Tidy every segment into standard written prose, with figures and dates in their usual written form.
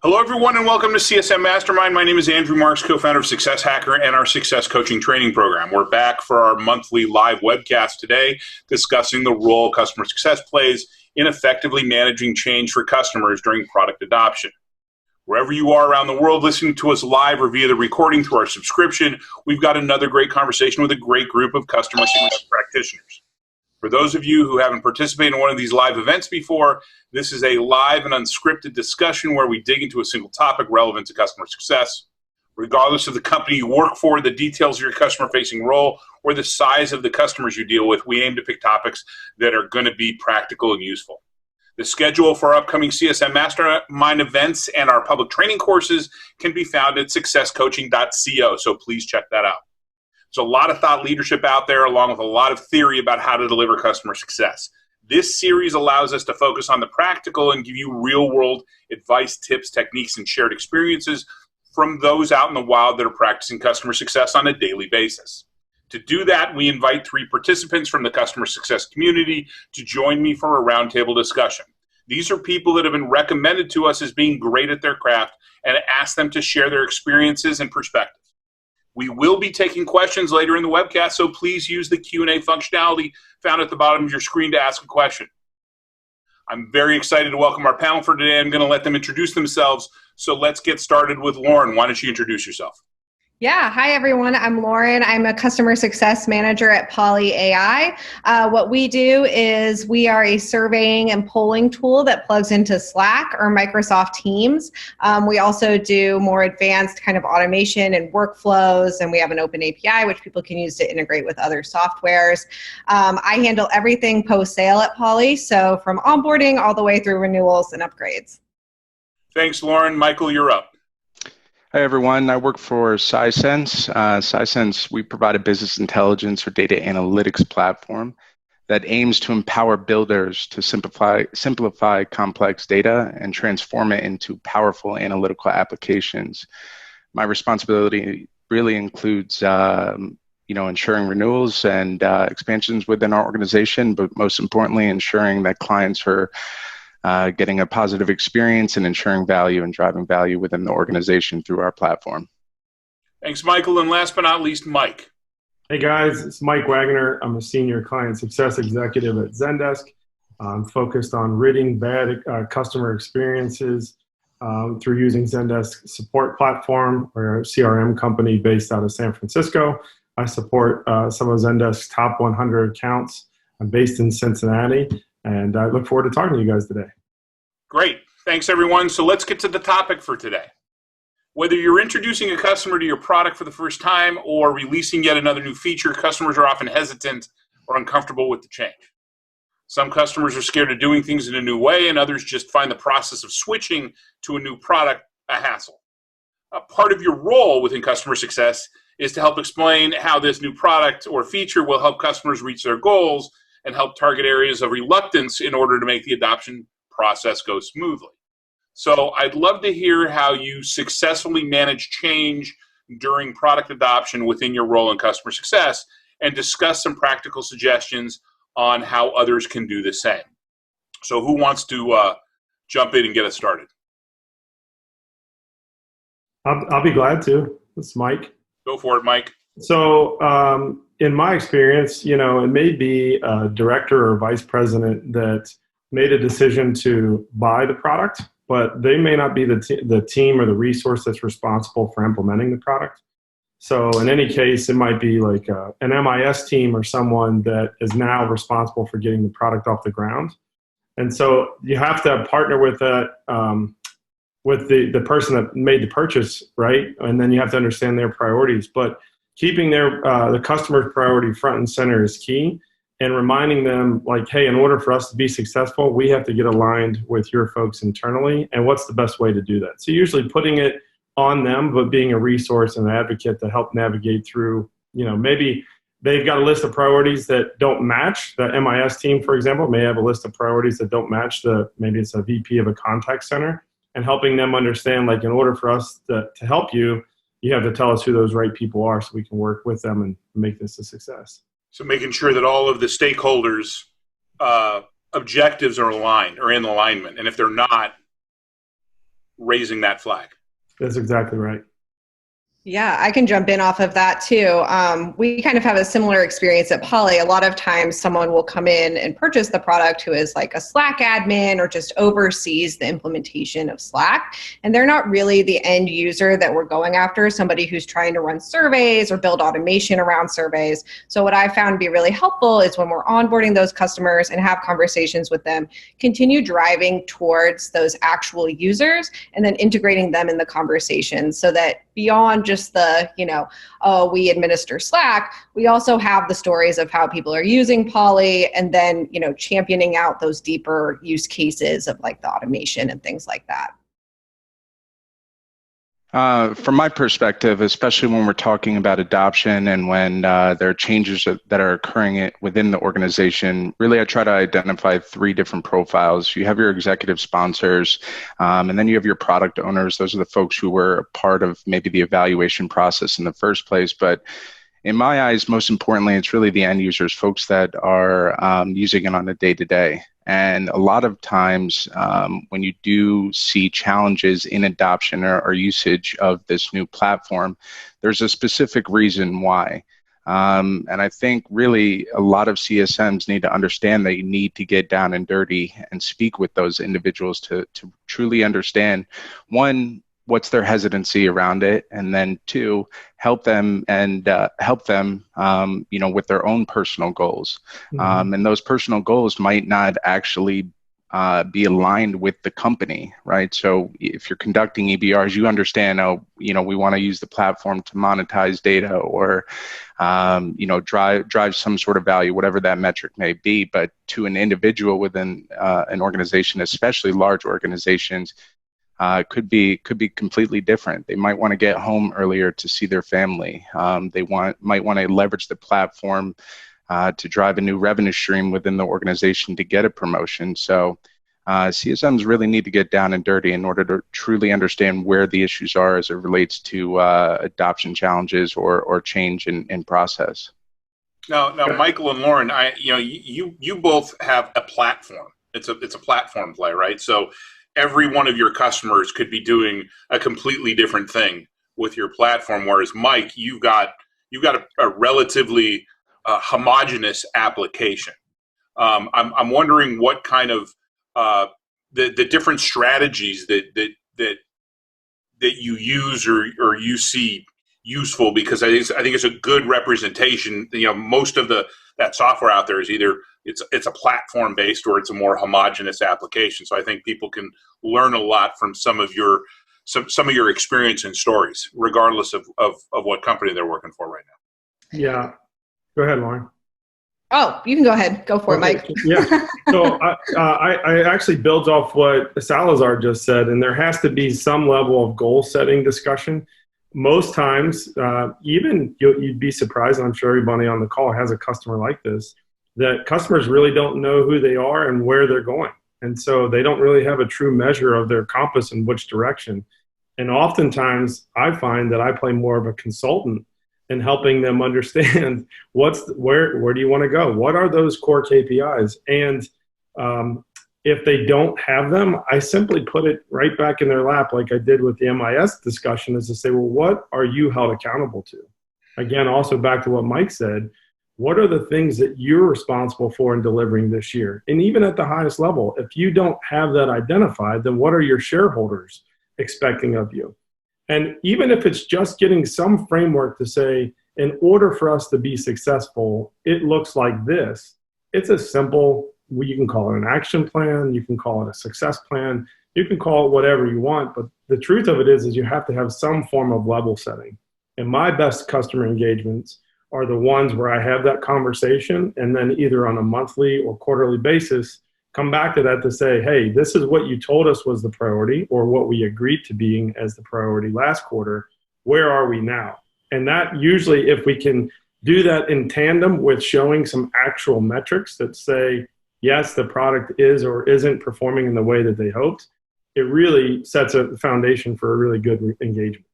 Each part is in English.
Hello, everyone, and welcome to CSM Mastermind. My name is Andrew Marks, co-founder of Success Hacker and our Success Coaching Training Program. We're back for our monthly live webcast today, discussing the role customer success plays in effectively managing change for customers during product adoption. Wherever you are around the world listening to us live or via the recording through our subscription, we've got another great conversation with a great group of customer success practitioners. For those of you who haven't participated in one of these live events before, this is a live and unscripted discussion where we dig into a single topic relevant to customer success. Regardless of the company you work for, the details of your customer-facing role, or the size of the customers you deal with, we aim to pick topics that are going to be practical and useful. The schedule for our upcoming CSM Mastermind events and our public training courses can be found at successcoaching.co, so please check that out. There's a lot of thought leadership out there, along with a lot of theory about how to deliver customer success. This series allows us to focus on the practical and give you real-world advice, tips, techniques, and shared experiences from those out in the wild that are practicing customer success on a daily basis. To do that, we invite 3 participants from the customer success community to join me for a roundtable discussion. These are people that have been recommended to us as being great at their craft, and ask them to share their experiences and perspectives. We will be taking questions later in the webcast, so please use the Q&A functionality found at the bottom of your screen to ask a question. I'm very excited to welcome our panel for today. I'm going to let them introduce themselves, so let's get started with Lorne. Why don't you introduce yourself? Yeah. Hi, everyone. I'm Lauren. I'm a customer success manager at Poly AI. What we do is we are a surveying and polling tool that plugs into Slack or Microsoft Teams. We also do more advanced kind of automation and workflows, and we have an open API, which people can use to integrate with other softwares. I handle everything post-sale at Poly, so from onboarding all the way through renewals and upgrades. Thanks, Lauren. Michael, you're up. Hi, everyone. I work for Sisense. Sisense, we provide a business intelligence or data analytics platform that aims to empower builders to simplify complex data and transform it into powerful analytical applications. My responsibility really includes ensuring renewals and expansions within our organization, but most importantly, ensuring that clients are getting a positive experience and ensuring value and driving value within the organization through our platform. Thanks, Michael. And last but not least, Mike. Hey, guys. It's Mike Wagner. I'm a senior client success executive at Zendesk. I'm focused on ridding bad customer experiences through using Zendesk support platform. We're a CRM company based out of San Francisco. I support some of Zendesk's top 100 accounts. I'm based in Cincinnati. And I look forward to talking to you guys today. Great. Thanks, everyone. So let's get to the topic for today. Whether you're introducing a customer to your product for the first time or releasing yet another new feature, customers are often hesitant or uncomfortable with the change. Some customers are scared of doing things in a new way, and others just find the process of switching to a new product a hassle. A part of your role within customer success is to help explain how this new product or feature will help customers reach their goals and help target areas of reluctance in order to make the adoption process go smoothly. So I'd love to hear how you successfully manage change during product adoption within your role in customer success, and discuss some practical suggestions on how others can do the same. So who wants to jump in and get us started? I'll be glad to. It's Mike. Go for it, Mike. So in my experience, it may be a director or vice president that made a decision to buy the product, but they may not be the team or the resource that's responsible for implementing the product. So in any case, it might be like an MIS team or someone that is now responsible for getting the product off the ground. And so you have to partner with that, with the person that made the purchase, right? And then you have to understand their priorities. But keeping the customer's priority front and center is key, and reminding them, like, hey, in order for us to be successful, we have to get aligned with your folks internally, and what's the best way to do that? So usually putting it on them, but being a resource and an advocate to help navigate through, maybe they've got a list of priorities that don't match. The MIS team, for example, may have a list of priorities that don't match maybe it's a VP of a contact center, and helping them understand, like, in order for us to help you, you have to tell us who those right people are so we can work with them and make this a success. So making sure that all of the stakeholders' objectives are aligned or in alignment. And if they're not, raising that flag. That's exactly right. Yeah, I can jump in off of that too. We kind of have a similar experience at Poly. A lot of times someone will come in and purchase the product who is like a Slack admin or just oversees the implementation of Slack. And they're not really the end user that we're going after, somebody who's trying to run surveys or build automation around surveys. So what I found to be really helpful is when we're onboarding those customers and have conversations with them, continue driving towards those actual users and then integrating them in the conversation so that beyond just the, oh, we administer Slack, we also have the stories of how people are using Poly and then, championing out those deeper use cases of like the automation and things like that. From my perspective, especially when we're talking about adoption and when there are changes that are occurring within the organization, really I try to identify 3 different profiles. You have your executive sponsors, and then you have your product owners. Those are the folks who were a part of maybe the evaluation process in the first place. But in my eyes, most importantly, it's really the end users, folks that are using it on a day-to-day. And a lot of times when you do see challenges in adoption or usage of this new platform, there's a specific reason why. And I think really a lot of CSMs need to understand that you need to get down and dirty and speak with those individuals to truly understand, one, what's their hesitancy around it, and then 2, help them with their own personal goals. And those personal goals might not actually be aligned with the company, right? So if you're conducting EBRs, you understand, we want to use the platform to monetize data or, drive some sort of value, whatever that metric may be. But to an individual within an organization, especially large organizations, could be completely different. They might want to get home earlier to see their family. They might want to leverage the platform to drive a new revenue stream within the organization to get a promotion. So CSMs really need to get down and dirty in order to truly understand where the issues are as it relates to adoption challenges or change in process. Now, Michael and Lorne, you both have a platform. It's a platform play, right? So every one of your customers could be doing a completely different thing with your platform. Whereas Mike, you've got a relatively homogeneous application. I'm wondering what kind of the different strategies that you use or you see useful, because I think it's a good representation. Most of that software out there is either it's a platform based or it's a more homogeneous application. So I think people can learn a lot from some of your experience and stories, regardless of what company they're working for right now. Yeah, go ahead, Lauren. Oh, you can go ahead. Go for it, Mike. Yeah. So I actually builds off what Salazar just said, and there has to be some level of goal setting discussion. Most times, even you'd be surprised, and I'm sure everybody on the call has a customer like this, that customers really don't know who they are and where they're going. And so they don't really have a true measure of their compass in which direction. And oftentimes I find that I play more of a consultant in helping them understand where do you want to go? What are those core KPIs? And if they don't have them, I simply put it right back in their lap, like I did with the MIS discussion, is to say, well, what are you held accountable to? Again, also back to what Mike said, what are the things that you're responsible for in delivering this year? And even at the highest level, if you don't have that identified, then what are your shareholders expecting of you? And even if it's just getting some framework to say, in order for us to be successful, it looks like this. It's a simple, you can call it an action plan, you can call it a success plan, you can call it whatever you want, but the truth of it is you have to have some form of level setting. And my best customer engagements are the ones where I have that conversation and then either on a monthly or quarterly basis, come back to that to say, hey, this is what you told us was the priority or what we agreed to being as the priority last quarter. Where are we now? And that usually, if we can do that in tandem with showing some actual metrics that say, yes, the product is or isn't performing in the way that they hoped, it really sets a foundation for a really good engagement.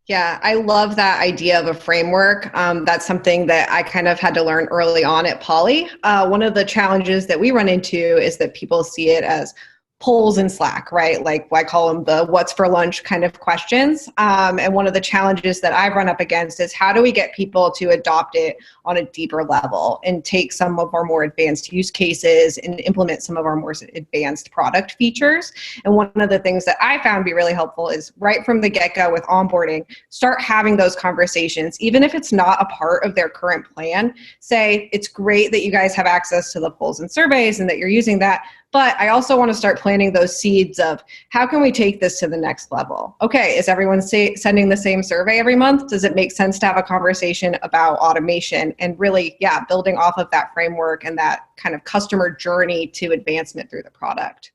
Yeah, I love that idea of a framework. That's something that I kind of had to learn early on at Poly. One of the challenges that we run into is that people see it as polls in Slack, right? Like I call them the what's for lunch kind of questions. And one of the challenges that I've run up against is how do we get people to adopt it on a deeper level and take some of our more advanced use cases and implement some of our more advanced product features. And one of the things that I found be really helpful is right from the get-go with onboarding, start having those conversations, even if it's not a part of their current plan. Say, it's great that you guys have access to the polls and surveys and that you're using that, but I also want to start planting those seeds of how can we take this to the next level? Okay, is everyone sending the same survey every month? Does it make sense to have a conversation about automation and really, building off of that framework and that kind of customer journey to advancement through the product?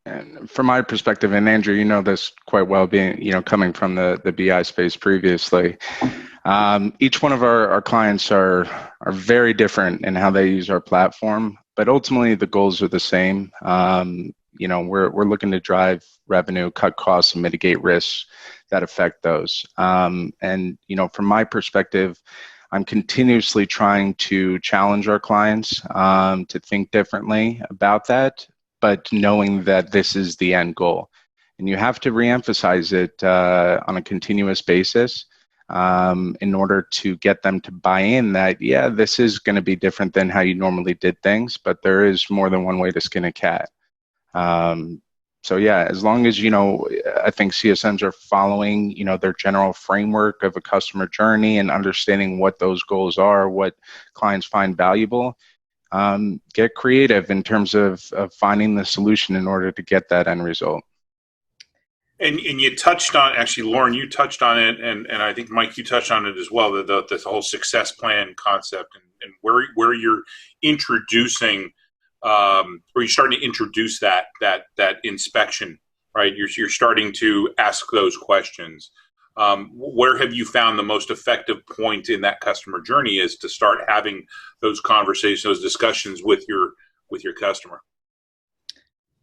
And from my perspective, and Andrew, you know this quite well, being coming from the BI space previously. Each one of our clients are very different in how they use our platform, but ultimately the goals are the same. We're looking to drive revenue, cut costs, and mitigate risks that affect those. And from my perspective, I'm continuously trying to challenge our clients to think differently about that, but knowing that this is the end goal. And you have to reemphasize it on a continuous basis in order to get them to buy in that, this is going to be different than how you normally did things, but there is more than one way to skin a cat. As long as, I think CSMs are following, their general framework of a customer journey and understanding what those goals are, what clients find valuable, get creative in terms of finding the solution in order to get that end result. And you touched on, actually, Lauren, you touched on it, and I think, Mike, you touched on it as well, the whole success plan concept and where you're introducing, or you're starting to introduce that inspection, right? You're starting to ask those questions. Where have you found the most effective point in that customer journey is to start having those conversations, those discussions with your customer?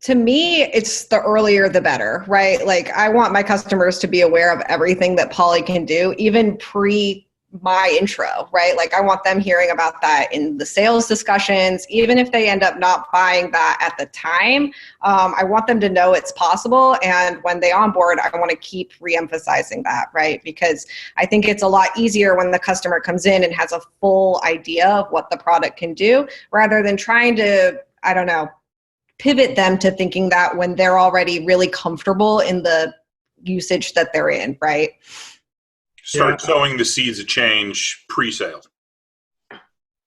To me, it's the earlier the better, right? Like I want my customers to be aware of everything that Poly can do, even pre my intro, right? Like I want them hearing about that in the sales discussions, even if they end up not buying that at the time. I want them to know it's possible. And when they onboard, I want to keep reemphasizing that, right? Because I think it's a lot easier when the customer comes in and has a full idea of what the product can do, rather than trying to, pivot them to thinking that when they're already really comfortable in the usage that they're in, right? Start sowing the seeds of change pre-sales.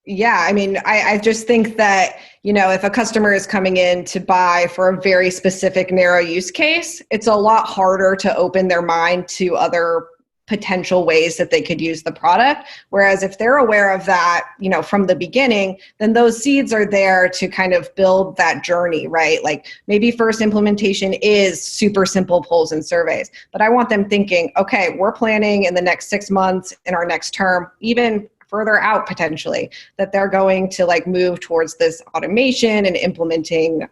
Yeah, I just think that, if a customer is coming in to buy for a very specific narrow use case, it's a lot harder to open their mind to other potential ways that they could use the product. Whereas if they're aware of that, from the beginning, then those seeds are there to kind of build that journey, right? Like maybe first implementation is super simple polls and surveys, but I want them thinking, okay, we're planning in the next 6 months, in our next term, even further out potentially, that they're going to move towards this automation and implementing,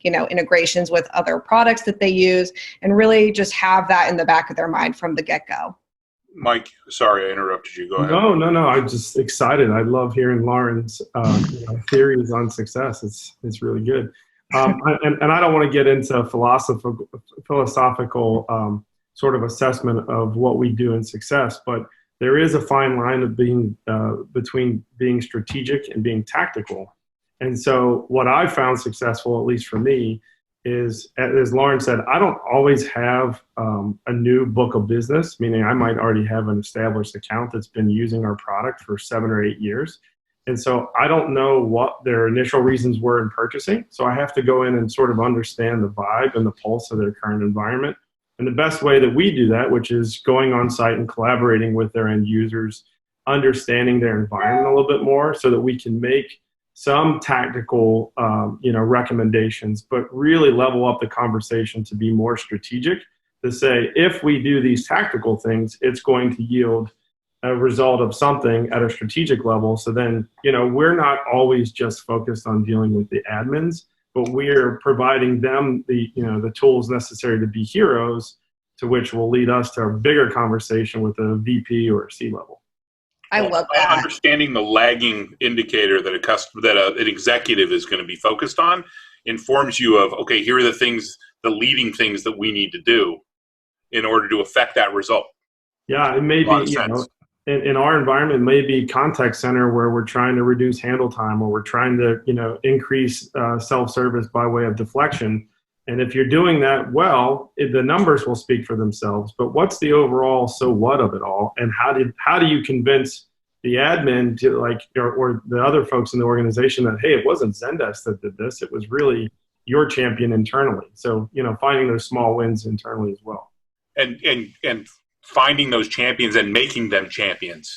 integrations with other products that they use, and really just have that in the back of their mind from the get-go. Mike, sorry I interrupted you. Go ahead. No. I'm just excited. I love hearing Lauren's theories on success. It's really good. And I don't want to get into philosophical sort of assessment of what we do in success, but there is a fine line of between being strategic and being tactical. And so what I found successful, at least for me, is, as Lauren said, I don't always have a new book of business, meaning I might already have an established account that's been using our product for 7 or 8 years. And so I don't know what their initial reasons were in purchasing. So I have to go in and sort of understand the vibe and the pulse of their current environment. And the best way that we do that, which is going on site and collaborating with their end users, understanding their environment a little bit more so that we can make some tactical, recommendations, but really level up the conversation to be more strategic, to say, if we do these tactical things, it's going to yield a result of something at a strategic level. So then, we're not always just focused on dealing with the admins, but we're providing them the tools necessary to be heroes, to which will lead us to a bigger conversation with a VP or a C-level. I love that. Understanding the lagging indicator that an executive is going to be focused on informs you of, okay, here are the leading things that we need to do in order to affect that result. Yeah, it may be, in our environment, it may be contact center where we're trying to reduce handle time, or we're trying to, increase self-service by way of deflection. And if you're doing that well, the numbers will speak for themselves. But what's the overall so what of it all? And how do you convince the admin to or the other folks in the organization that, hey, it wasn't Zendesk that did this, it was really your champion internally. So, finding those small wins internally as well. And finding those champions and making them champions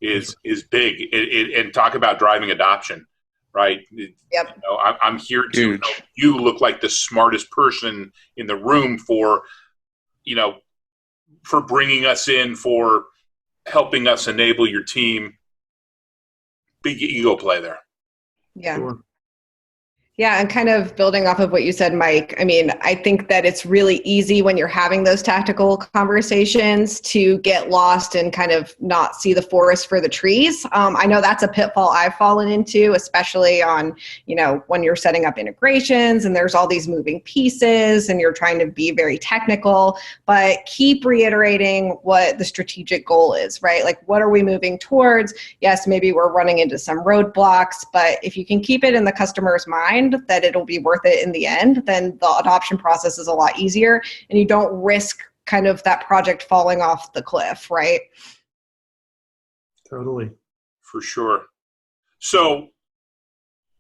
is big. And talk about driving adoption, right? Yep. I'm here to help you look like the smartest person in the room for bringing us in, for helping us enable your team. Big ego play there. Yeah. Sure. Yeah, and kind of building off of what you said, Mike, I mean, I think that it's really easy when you're having those tactical conversations to get lost and kind of not see the forest for the trees. I know that's a pitfall I've fallen into, especially on, when you're setting up integrations and there's all these moving pieces and you're trying to be very technical, but keep reiterating what the strategic goal is, right? Like, what are we moving towards? Yes, maybe we're running into some roadblocks, but if you can keep it in the customer's mind that it'll be worth it in the end, then the adoption process is a lot easier and you don't risk kind of that project falling off the cliff, right? Totally. For sure. So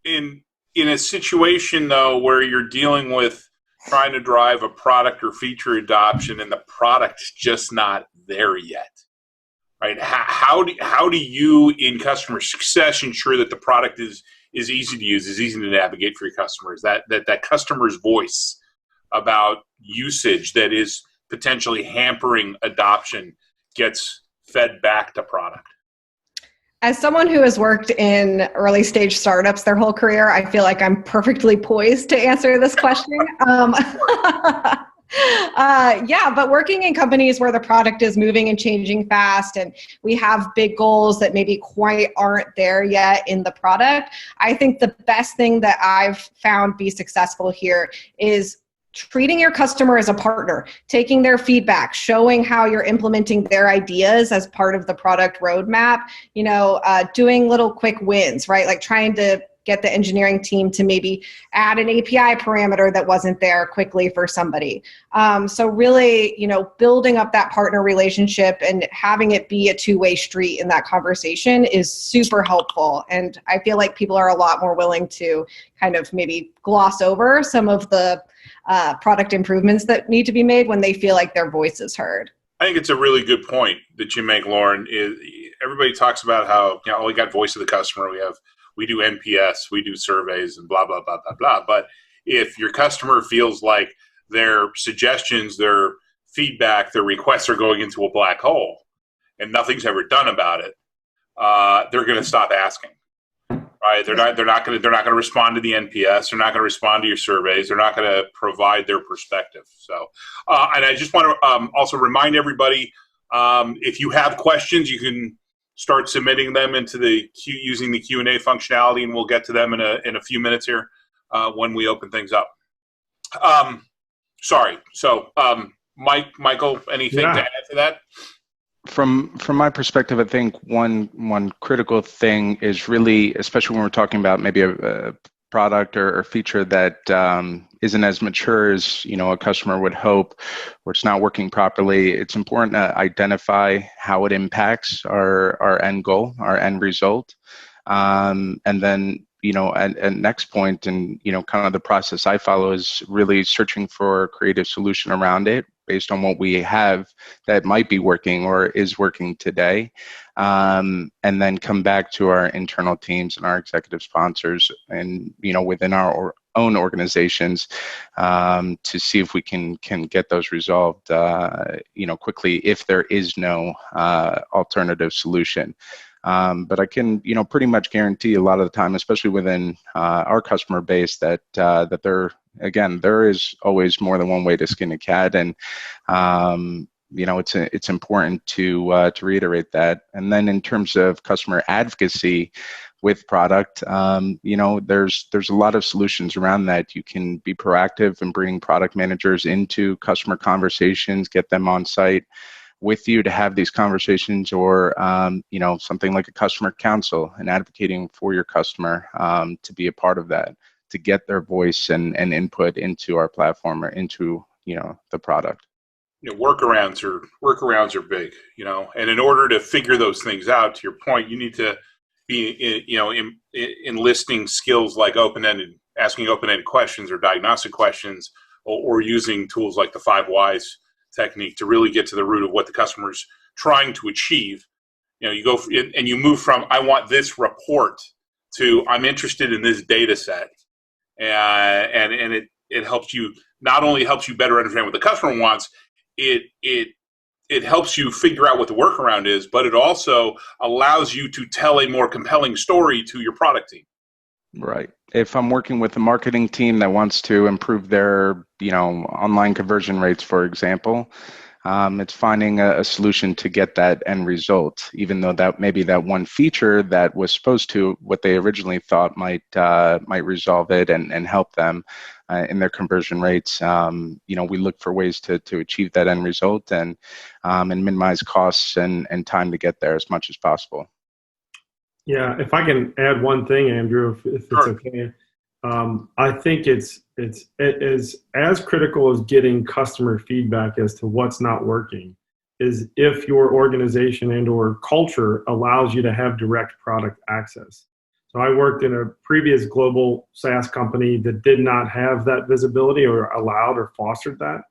in a situation though, where you're dealing with trying to drive a product or feature adoption and the product's just not there yet, right? How do you in customer success ensure that the product is easy to use, is easy to navigate for your customers, that customer's voice about usage that is potentially hampering adoption gets fed back to product? As someone who has worked in early stage startups their whole career, I feel like I'm perfectly poised to answer this question. But working in companies where the product is moving and changing fast and we have big goals that maybe quite aren't there yet in the product, I think the best thing that I've found be successful here is treating your customer as a partner, taking their feedback, showing how you're implementing their ideas as part of the product roadmap, doing little quick wins, right? Like trying to get the engineering team to maybe add an API parameter that wasn't there quickly for somebody. So really, building up that partner relationship and having it be a two-way street in that conversation is super helpful. And I feel like people are a lot more willing to kind of maybe gloss over some of the product improvements that need to be made when they feel like their voice is heard. I think it's a really good point that you make, Lorne. Everybody talks about how, we got voice of the customer, we do NPS, we do surveys and blah, blah, blah, blah, blah. But if your customer feels like their suggestions, their feedback, their requests are going into a black hole and nothing's ever done about it, they're going to stop asking, right? They're not going to respond to the NPS. They're not going to respond to your surveys. They're not going to provide their perspective. So, and I just want to also remind everybody, if you have questions, you can start submitting them into the queue using the Q&A functionality, and we'll get to them in a few minutes here when we open things up. Sorry. So, Michael, anything to add to that? From my perspective, I think one critical thing is really, especially when we're talking about maybe a product or feature that isn't as mature as a customer would hope, or it's not working properly, it's important to identify how it impacts our end goal, our end result, and then at next point, and kind of the process I follow is really searching for a creative solution around it based on what we have that might be working or is working today, and then come back to our internal teams and our executive sponsors and within our own organizations to see if we can get those resolved quickly if there is no alternative solution. But I can pretty much guarantee a lot of the time, especially within our customer base, that there is always more than one way to skin a cat, and it's important to reiterate that. And then in terms of customer advocacy, with product. There's a lot of solutions around that. You can be proactive in bringing product managers into customer conversations, get them on site with you to have these conversations, or something like a customer council and advocating for your customer to be a part of that, to get their voice and input into our platform or into the product. Workarounds are big, and in order to figure those things out, to your point, you need to be enlisting skills like asking open-ended questions or diagnostic questions, or using tools like the 5 whys technique to really get to the root of what the customer's trying to achieve. You go and you move from I want this report to I'm interested in this data set, and it helps you, not only helps you better understand what the customer wants, it helps you figure out what the workaround is, but it also allows you to tell a more compelling story to your product team. Right. If I'm working with a marketing team that wants to improve their, online conversion rates, for example, it's finding a solution to get that end result, even though that maybe that one feature that was supposed to, what they originally thought might resolve it and help them in their conversion rates. We look for ways to achieve that end result and minimize costs and time to get there as much as possible. Yeah, if I can add one thing, Andrew, if it's okay. I think it is as critical as getting customer feedback as to what's not working is if your organization and or culture allows you to have direct product access. So I worked in a previous global SaaS company that did not have that visibility or allowed or fostered that.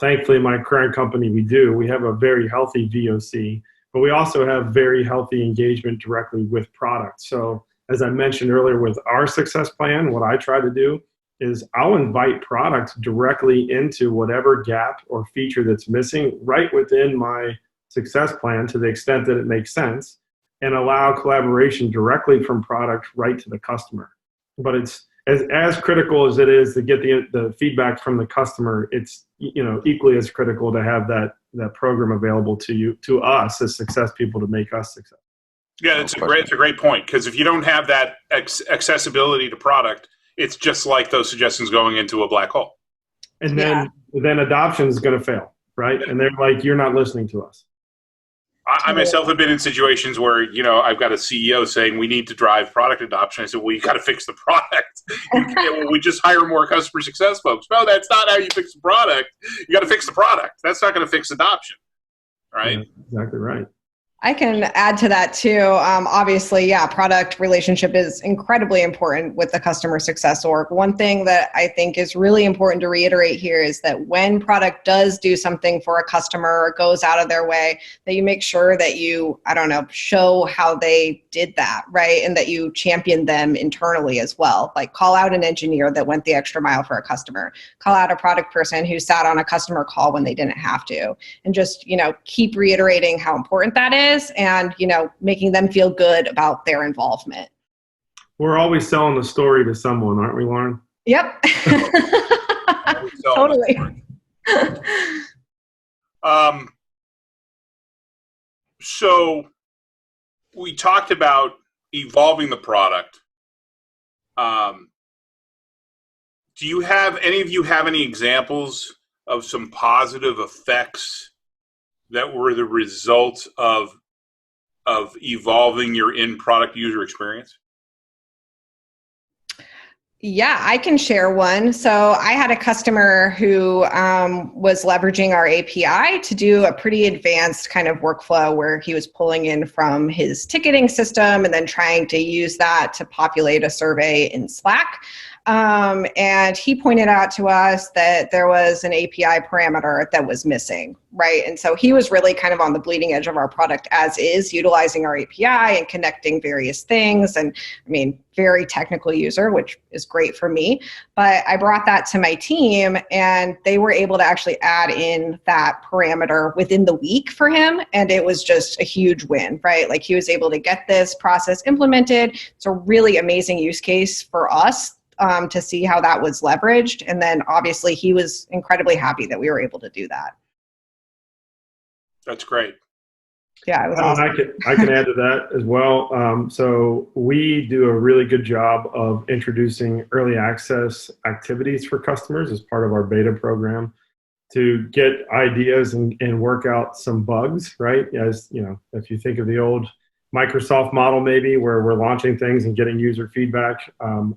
Thankfully, my current company, we do. We have a very healthy VOC, but we also have very healthy engagement directly with product. So as I mentioned earlier with our success plan, what I try to do is I'll invite product directly into whatever gap or feature that's missing right within my success plan to the extent that it makes sense, and allow collaboration directly from product right to the customer. But it's as critical as it is to get the feedback from the customer, it's equally as critical to have that program available to us as success people to make us successful. Yeah, it's a great point, because if you don't have that accessibility to product, it's just like those suggestions going into a black hole. And then adoption is going to fail, right? And they're like, you're not listening to us. I myself have been in situations where, I've got a CEO saying we need to drive product adoption. I said, well, you got to fix the product. Well, we just hire more customer success folks. No, that's not how you fix the product. You got to fix the product. That's not going to fix adoption, right? Yeah, exactly right. I can add to that too. Obviously, product relationship is incredibly important with the customer success org. One thing that I think is really important to reiterate here is that when product does do something for a customer or goes out of their way, that you make sure that you, show how they did that, right? And that you champion them internally as well. Like call out an engineer that went the extra mile for a customer, call out a product person who sat on a customer call when they didn't have to, and just, keep reiterating how important that is. And, making them feel good about their involvement. We're always selling the story to someone, aren't we, Lorne? Yep. Totally. So we talked about evolving the product. Do any of you have any examples of some positive effects that were the result of evolving your in-product user experience? Yeah, I can share one. So I had a customer who was leveraging our API to do a pretty advanced kind of workflow where he was pulling in from his ticketing system and then trying to use that to populate a survey in Slack. And he pointed out to us that there was an API parameter that was missing, right? And so he was really kind of on the bleeding edge of our product as is, utilizing our API and connecting various things. And very technical user, which is great for me. But I brought that to my team and they were able to actually add in that parameter within the week for him. And it was just a huge win, right? Like he was able to get this process implemented. It's a really amazing use case for us. To see how that was leveraged. And then obviously he was incredibly happy that we were able to do that. That's great. Yeah, it was awesome. I can add to that as well. So we do a really good job of introducing early access activities for customers as part of our beta program to get ideas and work out some bugs, right? As you know, if you think of the old Microsoft model, maybe where we're launching things and getting user feedback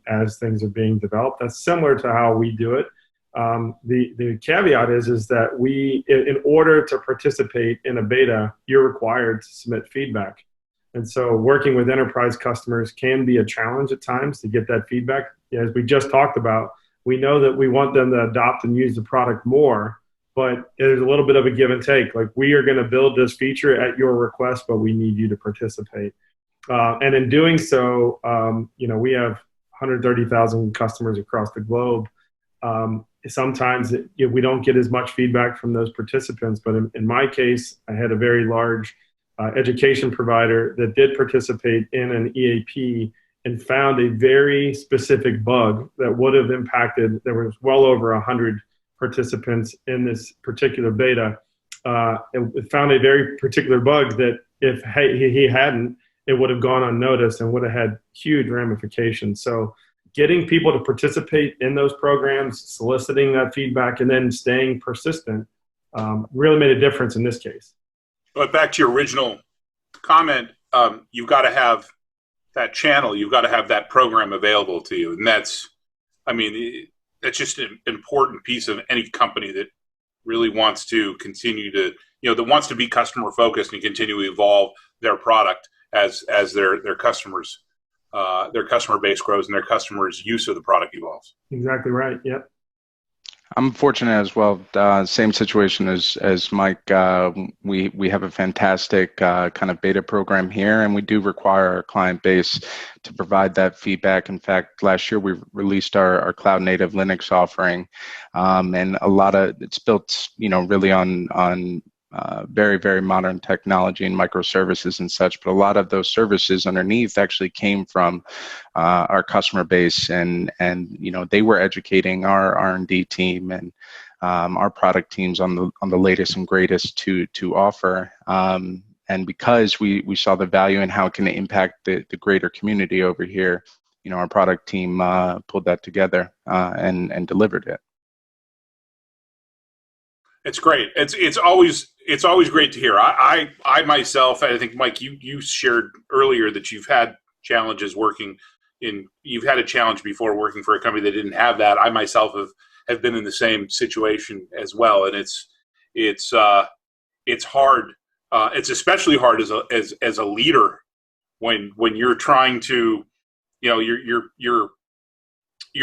as things are being developed, that's similar to how we do it. The caveat is that we, in order to participate in a beta, you're required to submit feedback. And so working with enterprise customers can be a challenge at times to get that feedback. As we just talked about, we know that we want them to adopt and use the product more, but there's a little bit of a give and take. Like, we are going to build this feature at your request, but we need you to participate. And in doing so, we have 130,000 customers across the globe. Sometimes we don't get as much feedback from those participants, but in my case, I had a very large education provider that did participate in an EAP and found a very specific bug that would have impacted. There was well over 100 participants in this particular beta. It found a very particular bug that if he hadn't, it would have gone unnoticed and would have had huge ramifications. So getting people to participate in those programs, soliciting that feedback, and then staying persistent really made a difference in this case. But back to your original comment, you've got to have that channel. You've got to have that program available to you. And that's just an important piece of any company that really wants to continue to, that wants to be customer focused and continue to evolve their product as their customers. Their customer base grows and their customers' use of the product evolves. Exactly right. Yep. I'm fortunate as well. Same situation as Mike. We have a fantastic kind of beta program here, and we do require our client base to provide that feedback. In fact, last year we released our cloud native Linux offering, and a lot of it's built, really on very, very modern technology and microservices and such, but a lot of those services underneath actually came from our customer base, and they were educating our R&D team and our product teams on the latest and greatest to offer. And because we saw the value and how it can impact the greater community over here, our product team pulled that together and delivered it. It's great. It's always great to hear. I myself, I think, Mike, you shared earlier that you've had challenges you've had a challenge before working for a company that didn't have that. I myself have been in the same situation as well, and it's hard. It's especially hard as a leader when you're trying to, your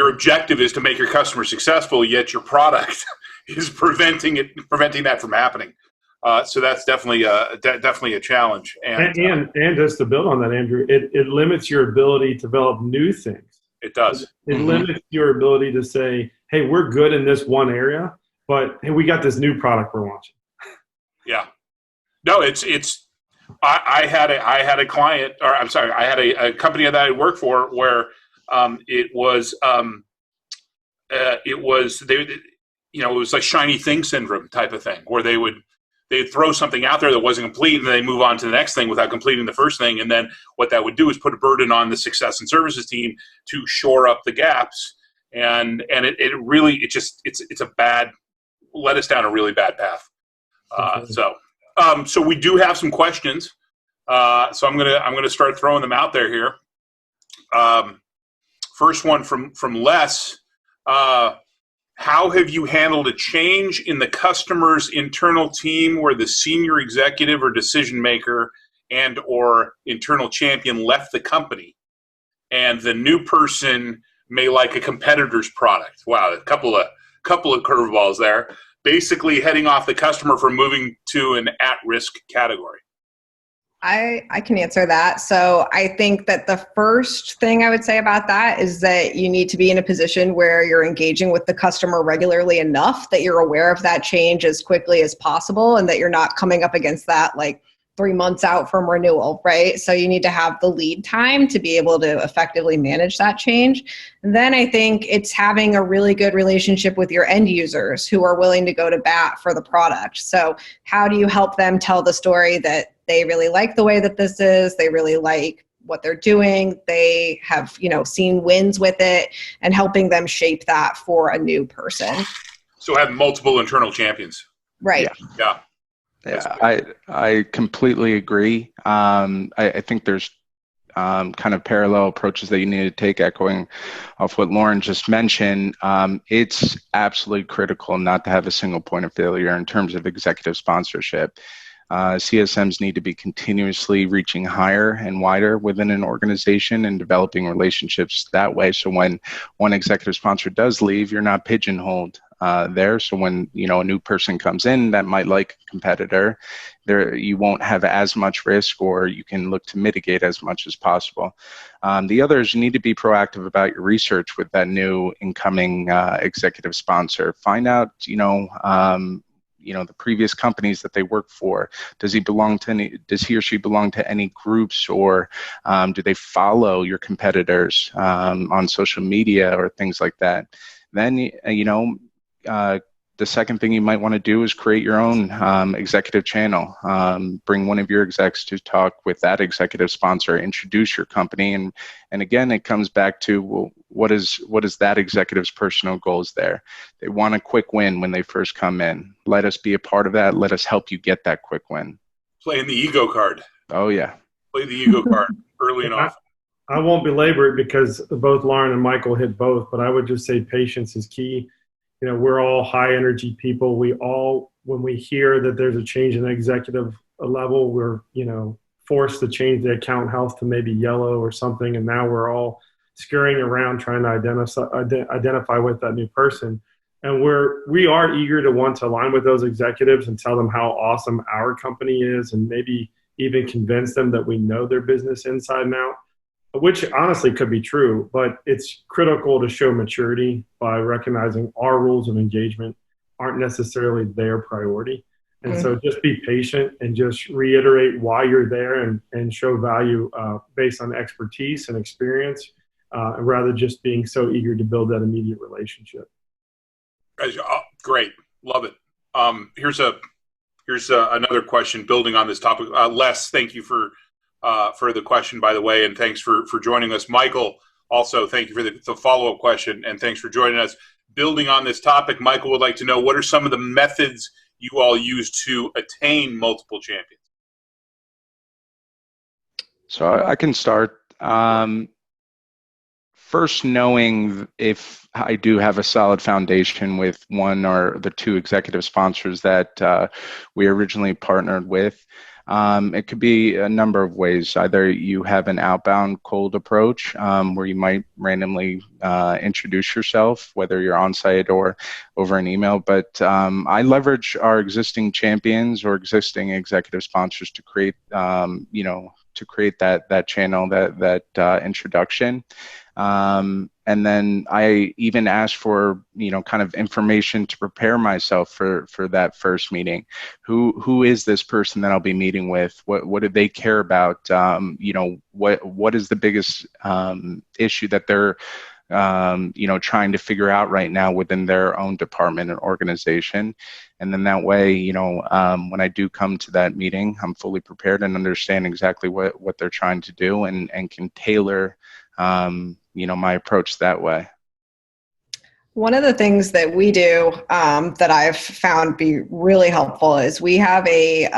objective is to make your customer successful, yet your product is preventing that from happening. So that's definitely a challenge. And just to build on that, Andrew, it limits your ability to develop new things. It does. It limits your ability to say, hey, we're good in this one area, but hey, we got this new product we're launching. Yeah. No, I had a client, or I'm sorry, I had a company that I worked for where it was like shiny thing syndrome type of thing, where they'd throw something out there that wasn't complete, and then they move on to the next thing without completing the first thing. And then what that would do is put a burden on the success and services team to shore up the gaps. And it's a bad, led us down a really bad path. So we do have some questions. So I'm gonna start throwing them out there here. First one from Les. How have you handled a change in the customer's internal team where the senior executive or decision maker and or internal champion left the company, and the new person may like a competitor's product? Wow, a couple of curveballs there. Basically heading off the customer from moving to an at-risk category. I can answer that. So I think that the first thing I would say about that is that you need to be in a position where you're engaging with the customer regularly enough that you're aware of that change as quickly as possible, and that you're not coming up against that like 3 months out from renewal, right? So you need to have the lead time to be able to effectively manage that change. And then I think it's having a really good relationship with your end users who are willing to go to bat for the product. So how do you help them tell the story that they really like the way that this is, they really like what they're doing, they have, seen wins with it, and helping them shape that for a new person. So have multiple internal champions. Right. Yeah. Yeah, I completely agree. I think there's kind of parallel approaches that you need to take, echoing off what Lorne just mentioned. It's absolutely critical not to have a single point of failure in terms of executive sponsorship. CSMs need to be continuously reaching higher and wider within an organization and developing relationships that way. So when one executive sponsor does leave, you're not pigeonholed there. So when a new person comes in that might like a competitor, there you won't have as much risk, or you can look to mitigate as much as possible. The other is you need to be proactive about your research with that new incoming executive sponsor. Find out, the previous companies that they work for. Does he or she belong to any groups, or do they follow your competitors on social media or things like that? Then, the second thing you might want to do is create your own executive channel. Bring one of your execs to talk with that executive sponsor, introduce your company. And again, it comes back to, well, what is that executive's personal goals there? They want a quick win when they first come in. Let us be a part of that. Let us help you get that quick win. Playing the ego card. Oh, yeah. Play the ego card early and often. I won't belabor it because both Lauren and Michael hit both, but I would just say patience is key. We're all high energy people. When we hear that there's a change in the executive level, we're, forced to change the account health to maybe yellow or something. And now we're all scurrying around trying to identify with that new person. And we are eager to want to align with those executives and tell them how awesome our company is, and maybe even convince them that we know their business inside and out. Which honestly could be true, but it's critical to show maturity by recognizing our rules of engagement aren't necessarily their priority. And so just be patient and just reiterate why you're there and show value based on expertise and experience, rather than just being so eager to build that immediate relationship. Great. Love it. Here's another question building on this topic. Les, thank you for the question, by the way, and thanks for joining us. Michael, also, thank you for the follow-up question, and thanks for joining us. Building on this topic, Michael would like to know, what are some of the methods you all use to attain multiple champions? So I can start. First, knowing if I do have a solid foundation with one or the two executive sponsors that we originally partnered with. It could be a number of ways. Either you have an outbound cold approach where you might randomly introduce yourself, whether you're on site or over an email. But I leverage our existing champions or existing executive sponsors to create, that channel, that introduction. And then I even ask for, kind of information to prepare myself for that first meeting. Who is this person that I'll be meeting with? What do they care about? What is the biggest issue that they're, trying to figure out right now within their own department and organization. And then that way, when I do come to that meeting, I'm fully prepared and understand exactly what they're trying to do and can tailor my approach that way. One of the things that we do that I've found be really helpful is we have a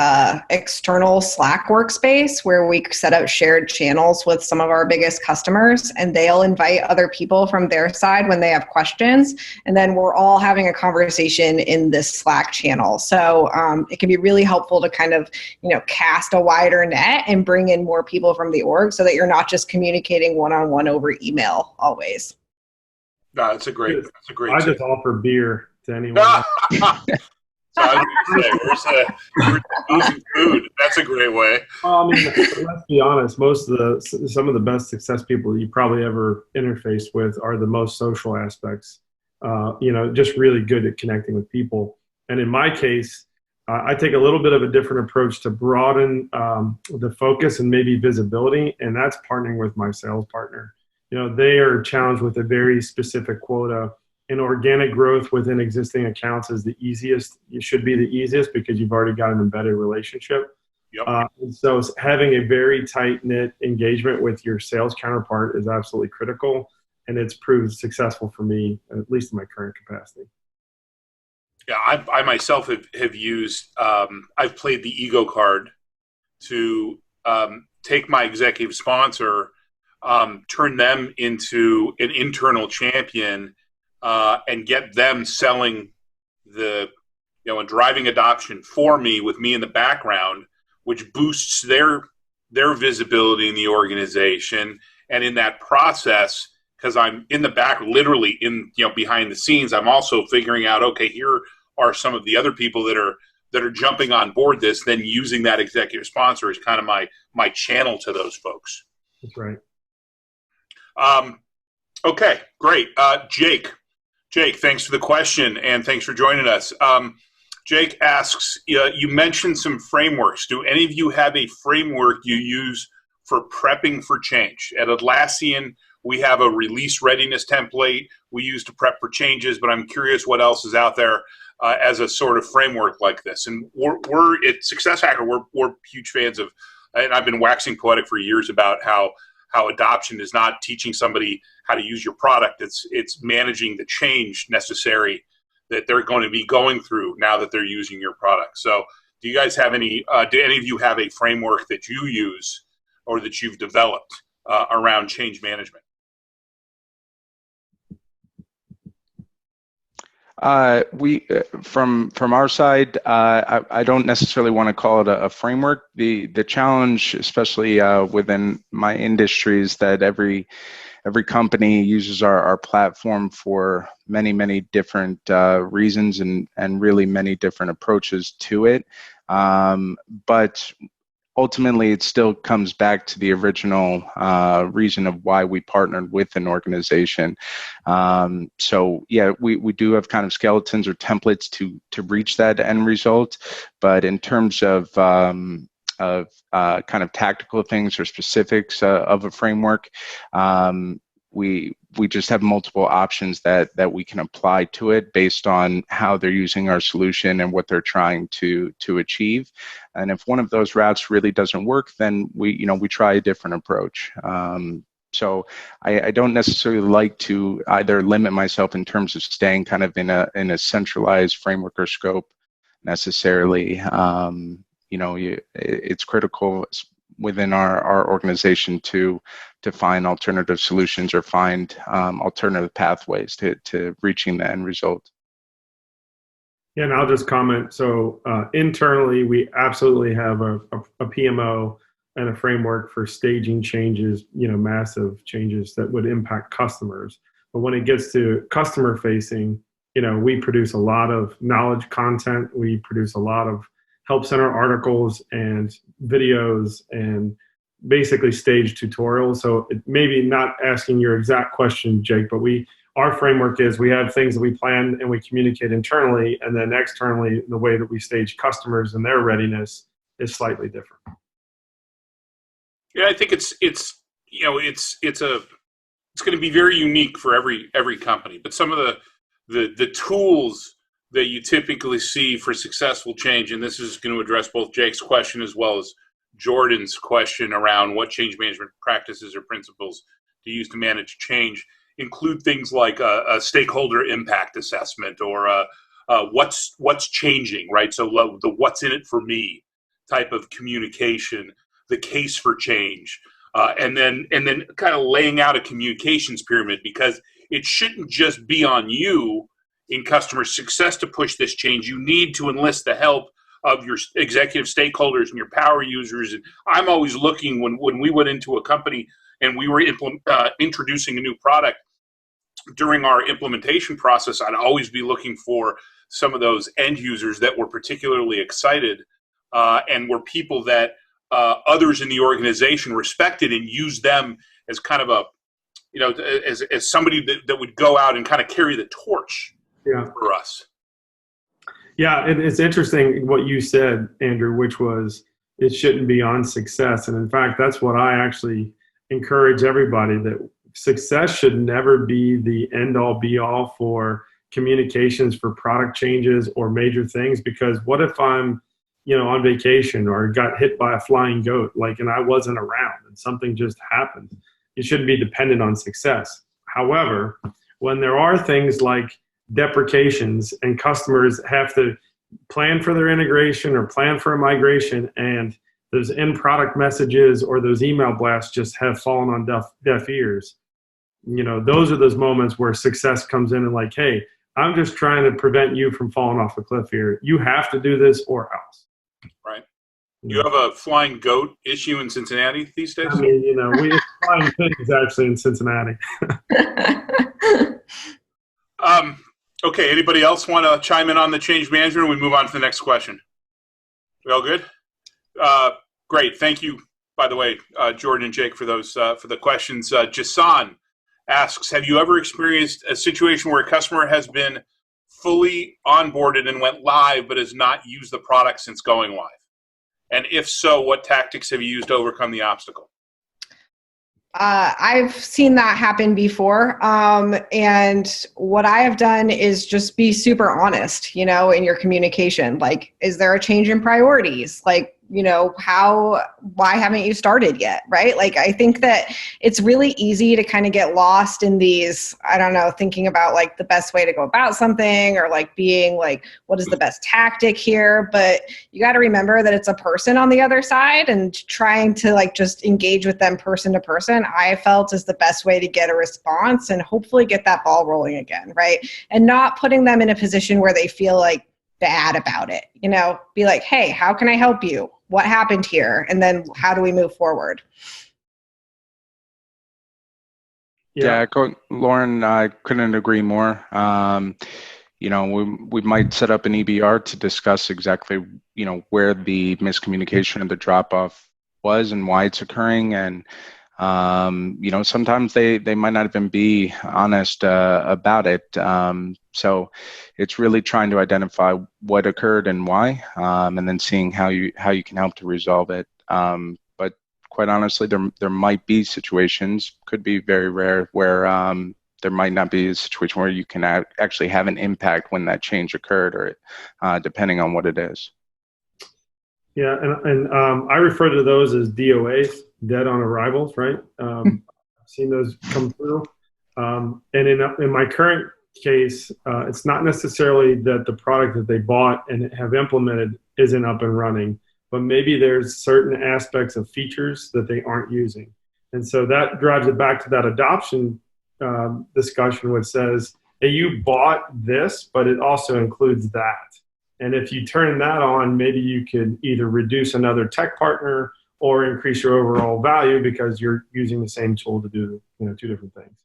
external Slack workspace where we set up shared channels with some of our biggest customers, and they'll invite other people from their side when they have questions, and then we're all having a conversation in this Slack channel. So it can be really helpful to kind of cast a wider net and bring in more people from the org so that you're not just communicating one-on-one over email always. No, that's a great. I just offer beer to anyone. So I was going to say, where's food? That's a great way. Let's be honest. Some of the best success people you probably ever interfaced with are the most social aspects. Just really good at connecting with people. And in my case, I take a little bit of a different approach to broaden the focus and maybe visibility, and that's partnering with my sales partner. They are challenged with a very specific quota, and organic growth within existing accounts is the easiest. It should be the easiest because you've already got an embedded relationship. Yep. And so having a very tight-knit engagement with your sales counterpart is absolutely critical, and it's proved successful for me, at least in my current capacity. Yeah, I myself have used, I've played the ego card to take my executive sponsor, turn them into an internal champion, and get them selling and driving adoption for me with me in the background, which boosts their visibility in the organization. And in that process, because I'm in the back, literally behind the scenes, I'm also figuring out, okay, here are some of the other people that are jumping on board this, then using that executive sponsor as kind of my channel to those folks. That's right. Okay, great. Jake, thanks for the question and thanks for joining us. Jake asks, you mentioned some frameworks. Do any of you have a framework you use for prepping for change? At Atlassian, we have a release readiness template we use to prep for changes, but I'm curious what else is out there as a sort of framework like this. And we're at Success Hacker, we're huge fans of, and I've been waxing poetic for years about how adoption is not teaching somebody how to use your product. It's managing the change necessary that they're going to be going through now that they're using your product. So do you guys have do any of you have a framework that you use or that you've developed around change management? We from our side, I don't necessarily want to call it a framework. The challenge, especially within my industry, is that every company uses our platform for many different reasons and really many different approaches to it. But ultimately, it still comes back to the original reason of why we partnered with an organization. So yeah, we do have kind of skeletons or templates to reach that end result. But in terms of kind of tactical things or specifics of a framework, we just have multiple options that we can apply to it based on how they're using our solution and what they're trying to achieve. And if one of those routes really doesn't work, then we try a different approach. So I don't necessarily like to either limit myself in terms of staying kind of in a centralized framework or scope necessarily. It's critical within our organization to find alternative solutions or find alternative pathways to reaching the end result. Yeah, and I'll just comment. So internally, we absolutely have a PMO and a framework for staging changes, massive changes that would impact customers. But when it gets to customer facing, we produce a lot of knowledge content. We produce a lot of help center articles and videos and basically stage tutorials. So it maybe not asking your exact question, Jake, but our framework is we have things that we plan and we communicate internally, and then externally, the way that we stage customers and their readiness is slightly different. Yeah, I think it's going to be very unique for every company. But some of the tools that you typically see for successful change, and this is going to address both Jake's question as well as Jordan's question around what change management practices or principles to use to manage change, include things like a stakeholder impact assessment or what's changing, right? So the what's in it for me type of communication, the case for change, and then kind of laying out a communications pyramid, because it shouldn't just be on you in customer success to push this change. You need to enlist the help of your executive stakeholders and your power users. And I'm always looking when we went into a company and we were introducing a new product, during our implementation process, I'd always be looking for some of those end users that were particularly excited and were people that others in the organization respected and used them as kind of as somebody that would go out and kind of carry the torch for us. Yeah, it's interesting what you said, Andrew, which was it shouldn't be on success. And in fact, that's what I actually encourage everybody, that success should never be the end all be all for communications for product changes or major things. Because what if I'm, on vacation or got hit by a flying goat, and I wasn't around and something just happened? You shouldn't be dependent on success. However, when there are things like deprecations and customers have to plan for their integration or plan for a migration, and those end product messages or those email blasts just have fallen on deaf ears, those are those moments where success comes in and hey, I'm just trying to prevent you from falling off a cliff here. You have to do this or else. Right. You have a flying goat issue in Cincinnati these days? I mean, we have flying pigs actually in Cincinnati. Okay, anybody else want to chime in on the change management, or we move on to the next question? We all good? Great, thank you, by the way, Jordan and Jake, for those for the questions. Jason asks, have you ever experienced a situation where a customer has been fully onboarded and went live but has not used the product since going live? And if so, what tactics have you used to overcome the obstacle? I've seen that happen before. And what I have done is just be super honest, in your communication. Is there a change in priorities? Why haven't you started yet? Right? I think that it's really easy to kind of get lost in these, thinking about the best way to go about something, or being what is the best tactic here? But you got to remember that it's a person on the other side, and trying to just engage with them person to person, I felt is the best way to get a response and hopefully get that ball rolling again. Right. And not putting them in a position where they feel bad about it, be hey, how can I help you? What happened here? And then how do we move forward? Yeah, Lauren, I couldn't agree more. We might set up an EBR to discuss exactly, where the miscommunication or the drop-off was and why it's occurring. And, sometimes they might not even be honest about it. So it's really trying to identify what occurred and why, and then seeing how you can help to resolve it. But quite honestly, there might be situations, could be very rare, where there might not be a situation where you can actually have an impact when that change occurred, or depending on what it is. Yeah, and I refer to those as DOAs, dead on arrivals, right? I've seen those come through. And in my current case, it's not necessarily that the product that they bought and have implemented isn't up and running, but maybe there's certain aspects of features that they aren't using. And so that drives it back to that adoption discussion, which says, hey, you bought this, but it also includes that. And if you turn that on, maybe you could either reduce another tech partner or increase your overall value because you're using the same tool to do two different things.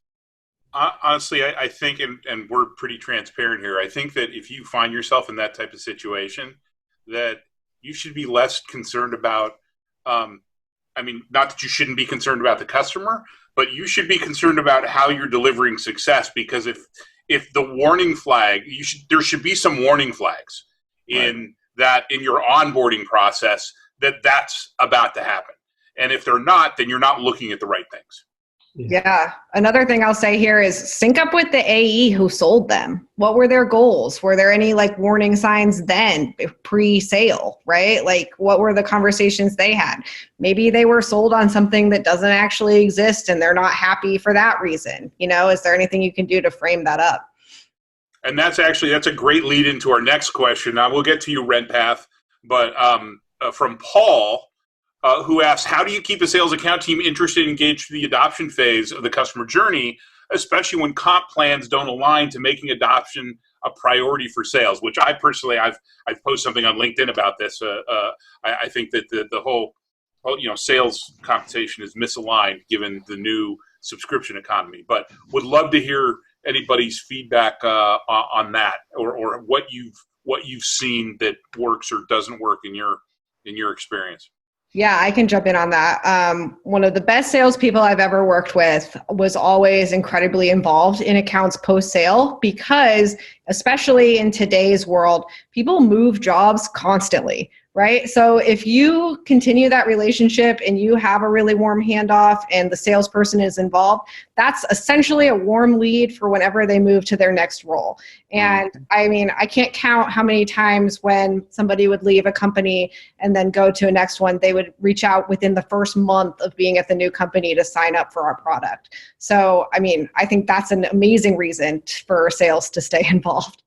Honestly, I think, and we're pretty transparent here, I think that if you find yourself in that type of situation, that you should be less concerned about, not that you shouldn't be concerned about the customer, but you should be concerned about how you're delivering success. Because if the warning flag, there should be some warning flags in your onboarding process that's about to happen. And if they're not, then you're not looking at the right things. Yeah. Another thing I'll say here is sync up with the AE who sold them. What were their goals? Were there any warning signs then pre-sale, right? What were the conversations they had? Maybe they were sold on something that doesn't actually exist and they're not happy for that reason. Is there anything you can do to frame that up? And that's a great lead into our next question. Now we'll get to you, Redpath, but from Paul, who asks, how do you keep a sales account team interested and engaged through the adoption phase of the customer journey, especially when comp plans don't align to making adoption a priority for sales? Which I personally, I've posted something on LinkedIn about this. I think that the whole sales compensation is misaligned given the new subscription economy. But would love to hear anybody's feedback on that, or what you've seen that works or doesn't work in your experience. Yeah, I can jump in on that. One of the best salespeople I've ever worked with was always incredibly involved in accounts post-sale because, especially in today's world, people move jobs constantly, right? So if you continue that relationship and you have a really warm handoff and the salesperson is involved, that's essentially a warm lead for whenever they move to their next role. And I mean, I can't count how many times when somebody would leave a company and then go to a next one, they would reach out within the first month of being at the new company to sign up for our product. So, I mean, I think that's an amazing reason for sales to stay involved.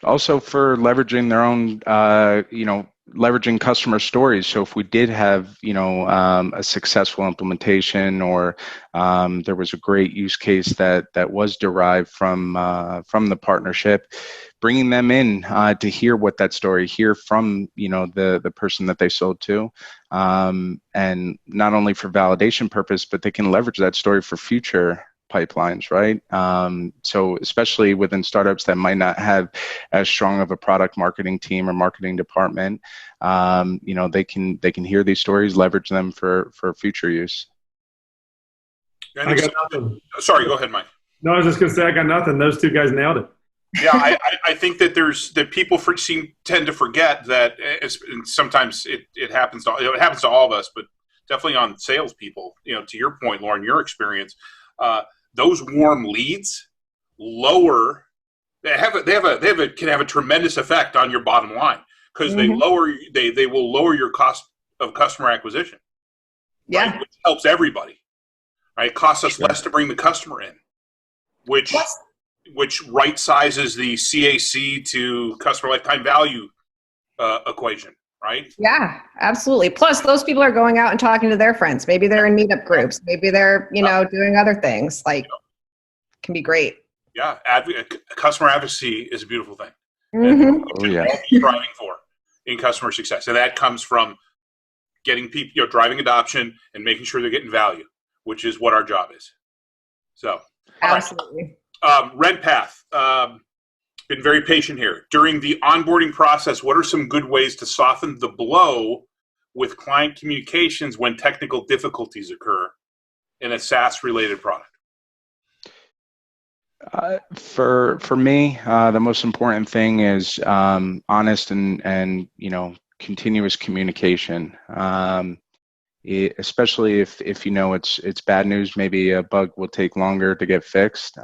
Also for leveraging their own, leveraging customer stories. So if we did have, a successful implementation, or there was a great use case that was derived from the partnership, bringing them in to hear what that story, hear from the person that they sold to, and not only for validation purpose, but they can leverage that story for future pipelines, right? So especially within startups that might not have as strong of a product marketing team or marketing department, they can hear these stories, leverage them for future use. I got nothing. Sorry, go ahead, Mike. No, I was just going to say I got nothing. Those two guys nailed it. Yeah, I think that people tend to forget that, and sometimes it happens to all of us, but definitely on salespeople. To your point, Lauren, your experience. Those warm leads can have a tremendous effect on your bottom line because they will lower your cost of customer acquisition. Yeah, right? Which helps everybody. Right, it costs us less to bring the customer in, which right sizes the CAC to customer lifetime value equation. Right? Yeah, absolutely. Plus, those people are going out and talking to their friends. Maybe they're in meetup groups. Maybe they're, doing other things. Can be great. Yeah, customer advocacy is a beautiful thing. Mm-hmm. Oh yeah, striving for in customer success, and that comes from getting people, driving adoption and making sure they're getting value, which is what our job is. So, absolutely. Right. RentPath. Been very patient here. During the onboarding process, what are some good ways to soften the blow with client communications when technical difficulties occur in a SaaS-related product? For me, the most important thing is honest and continuous communication. Especially if it's bad news, maybe a bug will take longer to get fixed.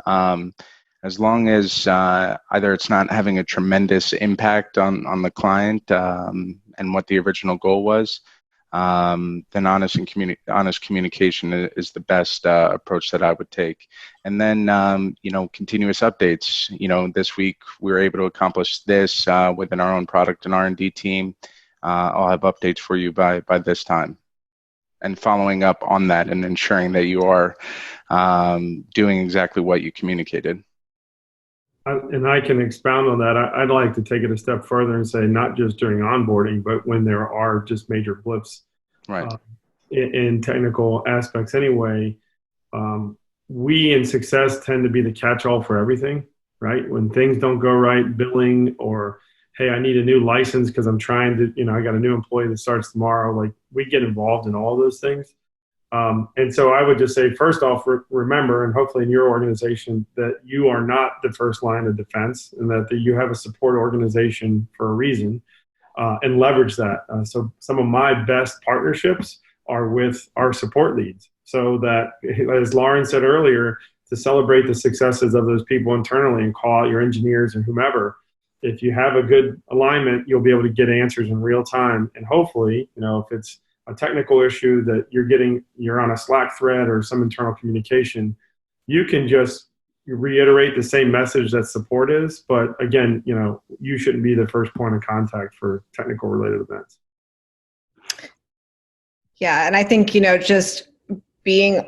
As long as either it's not having a tremendous impact on the client and what the original goal was, then honest communication is the best approach that I would take. And then continuous updates. This week we were able to accomplish this within our own product and R&D team. I'll have updates for you by this time. And following up on that and ensuring that you are doing exactly what you communicated. And I can expound on that. I'd like to take it a step further and say not just during onboarding, but when there are just major blips in technical aspects anyway. We in success tend to be the catch-all for everything, right? When things don't go right, billing, or, hey, I need a new license because I'm trying to, I got a new employee that starts tomorrow. We get involved in all those things. And so I would just say, first off, remember, and hopefully in your organization, that you are not the first line of defense and that you have a support organization for a reason, and leverage that. So some of my best partnerships are with our support leads, so that, as Lauren said earlier, to celebrate the successes of those people internally and call out your engineers and whomever. If you have a good alignment, you'll be able to get answers in real time. And hopefully, if it's a technical issue that you're on a Slack thread or some internal communication, you can just reiterate the same message that support is. But again, you shouldn't be the first point of contact for technical related events. Yeah. And I think, just being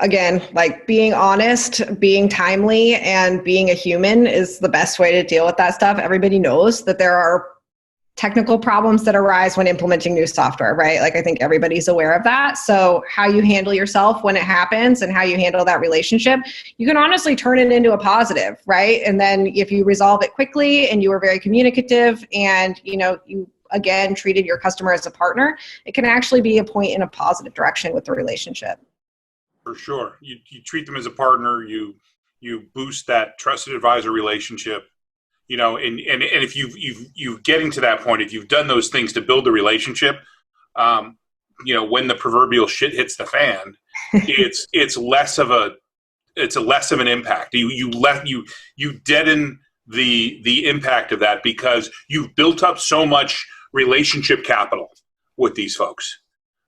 honest, being timely, and being a human is the best way to deal with that stuff. Everybody knows that there are technical problems that arise when implementing new software, right? I think everybody's aware of that. So how you handle yourself when it happens and how you handle that relationship, you can honestly turn it into a positive, right? And then if you resolve it quickly and you are very communicative and, you again, treated your customer as a partner, it can actually be a point in a positive direction with the relationship. For sure. You treat them as a partner, you boost that trusted advisor relationship, you know, and if you've getting to that point, if you've done those things to build the relationship, you know, when the proverbial shit hits the fan, it's less of an impact. You deaden the impact of that because you've built up so much relationship capital with these folks.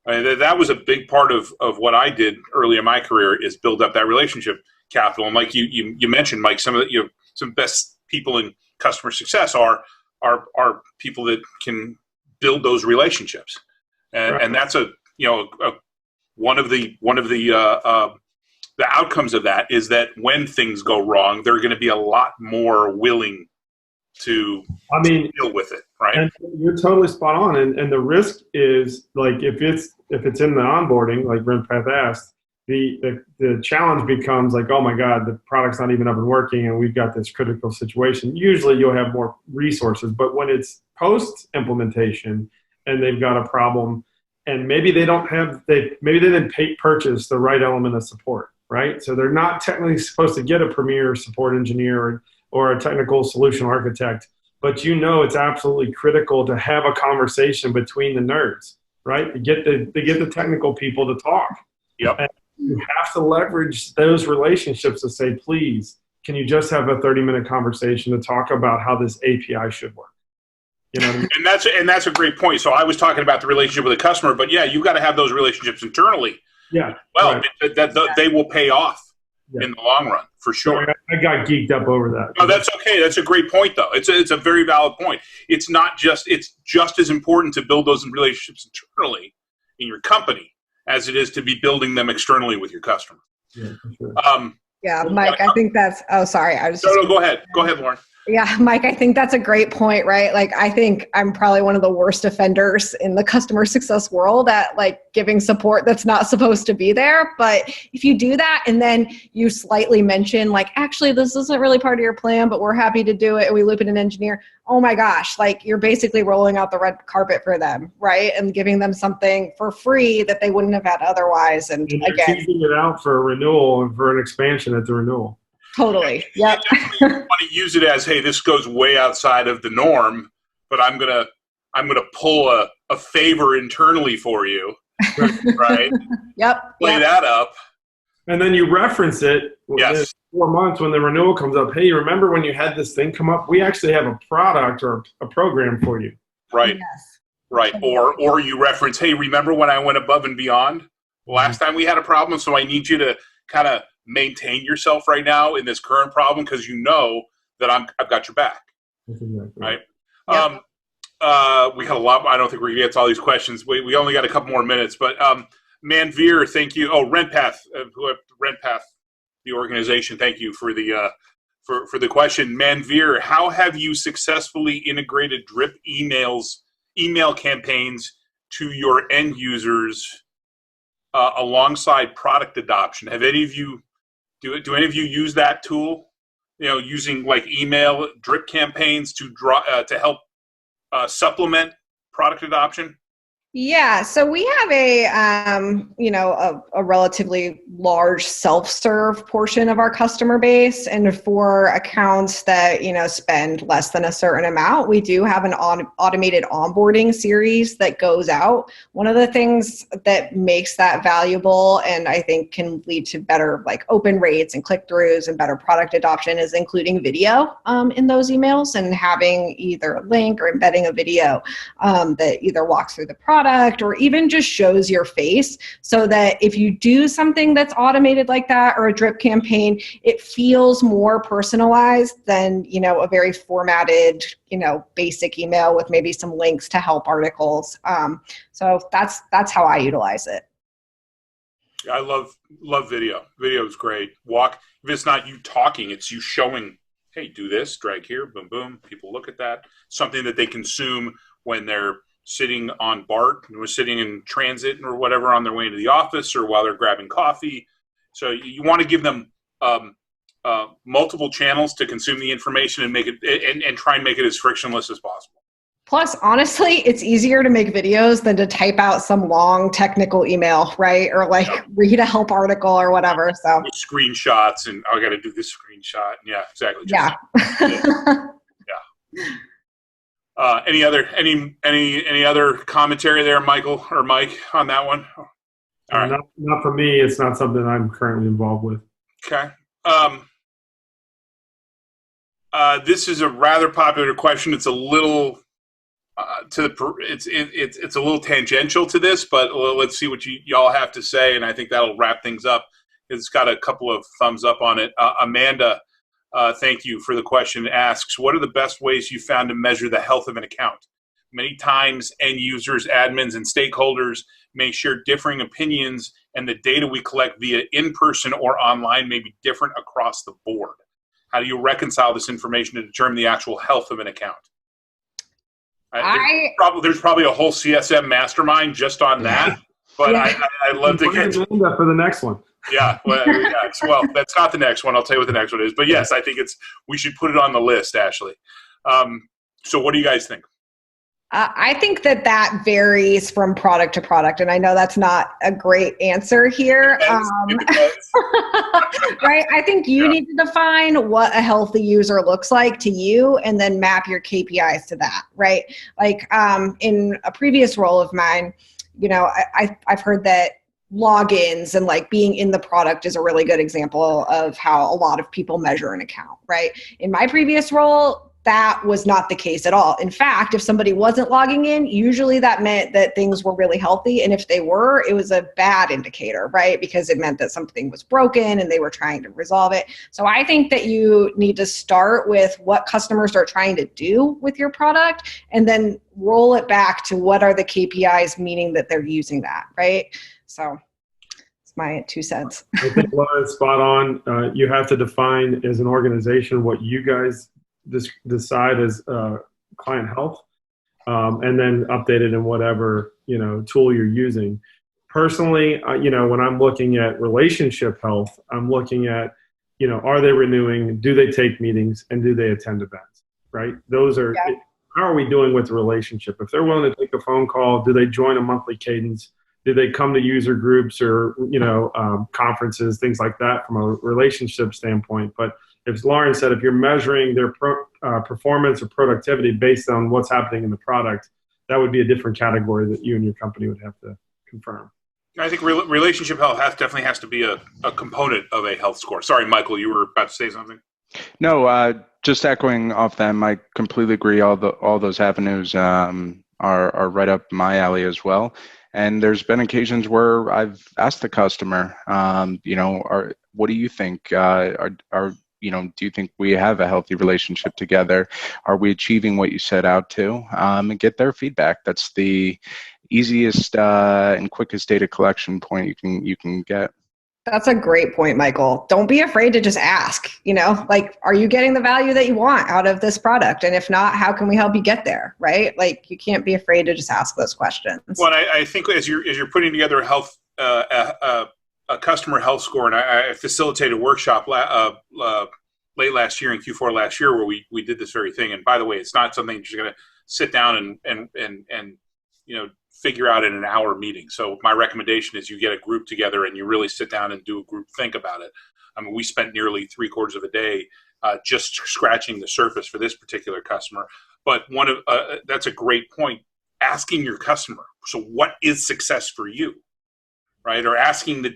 I mean, that was a big part of what I did early in my career, is build up that relationship capital. And like you mentioned, Mike, some best people in customer success are people that can build those relationships, and that's one of the outcomes of that is that when things go wrong, they're going to be a lot more willing to deal with it, right? And you're totally spot on. And the risk is, like, if it's in the onboarding, like Renpath asked, the challenge becomes like, oh my God, the product's not even up and working, and we've got this critical situation. Usually you'll have more resources, but when it's post implementation and they've got a problem, and maybe they didn't purchase the right element of support, right? So they're not technically supposed to get a premier support engineer or a technical solution architect, but you know it's absolutely critical to have a conversation between the nerds, right? To get the technical people to talk. Yep. And you have to leverage those relationships to say, please, can you just have a 30-minute conversation to talk about how this API should work? You know what I mean? And that's a great point. So I was talking about the relationship with the customer, but yeah, you've got to have those relationships internally. Yeah. Well, right. They will pay off in the long run, for sure. I got geeked up over that. No, that's okay. That's a great point, though. It's a very valid point. It's just as important to build those relationships internally in your company as it is to be building them externally with your customer. Yeah, for sure. Yeah, Mike, I think that's, sorry. No, go ahead. Go ahead, Lorne. Yeah, Mike, I think that's a great point, right? Like, I think I'm probably one of the worst offenders in the customer success world at like giving support that's not supposed to be there. But if you do that and then you slightly mention like, actually, this isn't really part of your plan, but we're happy to do it, and we loop in an engineer, oh my gosh, like you're basically rolling out the red carpet for them, right? And giving them something for free that they wouldn't have had otherwise. And you're again, teasing it out for a renewal and for an expansion at the renewal. Totally. Yep. You want to use it as, hey, this goes way outside of the norm, but I'm gonna pull a favor internally for you, right? Yep. Play that up, and then you reference it. Yes. In 4 months when the renewal comes up. Hey, you remember when you had this thing come up? We actually have a product or a program for you. Right. Yes. Right. Or you reference, hey, remember when I went above and beyond last time we had a problem? So I need you to kind of maintain yourself right now in this current problem because you know that I've got your back. That's exactly right. Yep. We got a lot. I don't think we're gonna get to all these questions. We only got a couple more minutes, but Manveer, thank you. Oh, Renpath, the organization. Thank you for the for the question, Manveer. How have you successfully integrated drip email campaigns to your end users alongside product adoption? Have any of you do any of you use that tool? You know, using like email drip campaigns to help supplement product adoption? Yeah, so we have a relatively large self-serve portion of our customer base, and for accounts that spend less than a certain amount, we do have an automated onboarding series that goes out. One of the things that makes that valuable, and I think can lead to better like open rates and click-throughs and better product adoption, is including video in those emails and having either a link or embedding a video that either walks through the product or even just shows your face, so that if you do something that's automated like that or a drip campaign, it feels more personalized than a very formatted basic email with maybe some links to help articles. So that's how I utilize it. I love video. Video is great. If it's not you talking, it's you showing, hey, do this, drag here, boom, boom. People look at that. Something that they consume when they're sitting on BART, or sitting in transit or whatever on their way into the office, or while they're grabbing coffee. So you want to give them multiple channels to consume the information and make it and try and make it as frictionless as possible. Plus, honestly, it's easier to make videos than to type out some long technical email, right? Or like read a help article or whatever. So with screenshots and I got to do this screenshot. Yeah, exactly. yeah. Any other commentary there, Michael or Mike, on that one? All right. Not for me. It's not something I'm currently involved with. Okay. This is a rather popular question. It's a little it's a little tangential to this, but let's see what y'all have to say, and I think that'll wrap things up. It's got a couple of thumbs up on it. Amanda, thank you for the question. Asks, what are the best ways you found to measure the health of an account? Many times, end users, admins, and stakeholders may share differing opinions, and the data we collect via in-person or online may be different across the board. How do you reconcile this information to determine the actual health of an account? There's probably a whole CSM mastermind just on that, but yeah. I'd love to get for the next one. Yeah, well, that's not the next one. I'll tell you what the next one is. But yes, I think we should put it on the list, Ashley. So what do you guys think? I think that varies from product to product, and I know that's not a great answer here. Right? I think you need to define what a healthy user looks like to you, and then map your KPIs to that. Right? Like in a previous role of mine, I've heard that logins and like being in the product is a really good example of how a lot of people measure an account. Right? In my previous role, that was not the case at all. In fact, if somebody wasn't logging in, usually that meant that things were really healthy. And if they were, it was a bad indicator, right? Because it meant that something was broken and they were trying to resolve it. So I think that you need to start with what customers are trying to do with your product and then roll it back to what are the KPIs, meaning that they're using that, right? So it's my 2 cents. I think Lauren's spot on. You have to define as an organization what you guys decide as client health, and then update it in whatever tool you're using. Personally, when I'm looking at relationship health, I'm looking at are they renewing, do they take meetings, and do they attend events? Right? Those are how are we doing with the relationship? If they're willing to take a phone call, do they join a monthly cadence? Do they come to user groups or conferences, things like that from a relationship standpoint? But as Lauren said, if you're measuring their performance or productivity based on what's happening in the product, that would be a different category that you and your company would have to confirm. I think relationship health definitely has to be a component of a health score. Sorry, Michael, you were about to say something? No, just echoing off them, I completely agree. All those avenues are right up my alley as well. And there's been occasions where I've asked the customer, what do you think? Do you think we have a healthy relationship together? Are we achieving what you set out to? And get their feedback. That's the easiest and quickest data collection point you can get. That's a great point, Michael. Don't be afraid to just ask, are you getting the value that you want out of this product? And if not, how can we help you get there, right? Like, you can't be afraid to just ask those questions. Well, I think as you're putting together a customer health score, and I facilitated a workshop late last year in Q4 last year where we did this very thing. And by the way, it's not something you're just going to sit down and figure out in an hour meeting. So my recommendation is you get a group together and you really sit down and do a group think about it. I mean, we spent nearly 3/4 of a day just scratching the surface for this particular customer. But that's a great point. Asking your customer, so what is success for you? Right, or asking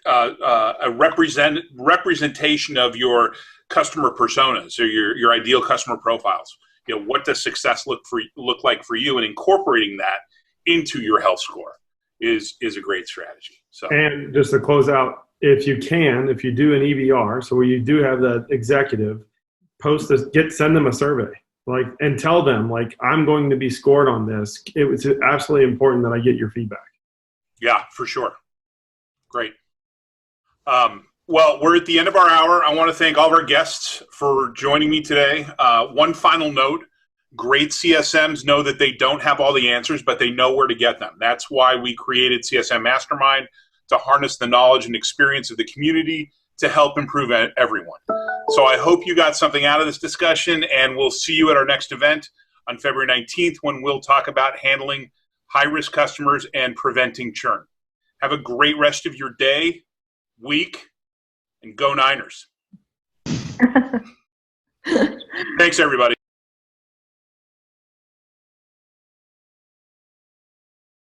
a representation of your customer personas or your ideal customer profiles. What does success look like for you, and incorporating that into your health score is a great strategy. So, and just to close out, if you do an EVR, so where you do have that executive, send them a survey, and tell them I'm going to be scored on this. It was absolutely important that I get your feedback. Yeah, for sure. Great. Well, we're at the end of our hour. I want to thank all of our guests for joining me today. One final note, great CSMs know that they don't have all the answers, but they know where to get them. That's why we created CSM Mastermind, to harness the knowledge and experience of the community to help improve everyone. So I hope you got something out of this discussion, and we'll see you at our next event. on February 19th, when we'll talk about handling high-risk customers and preventing churn. Have a great rest of your day, week, and go Niners. Thanks, everybody.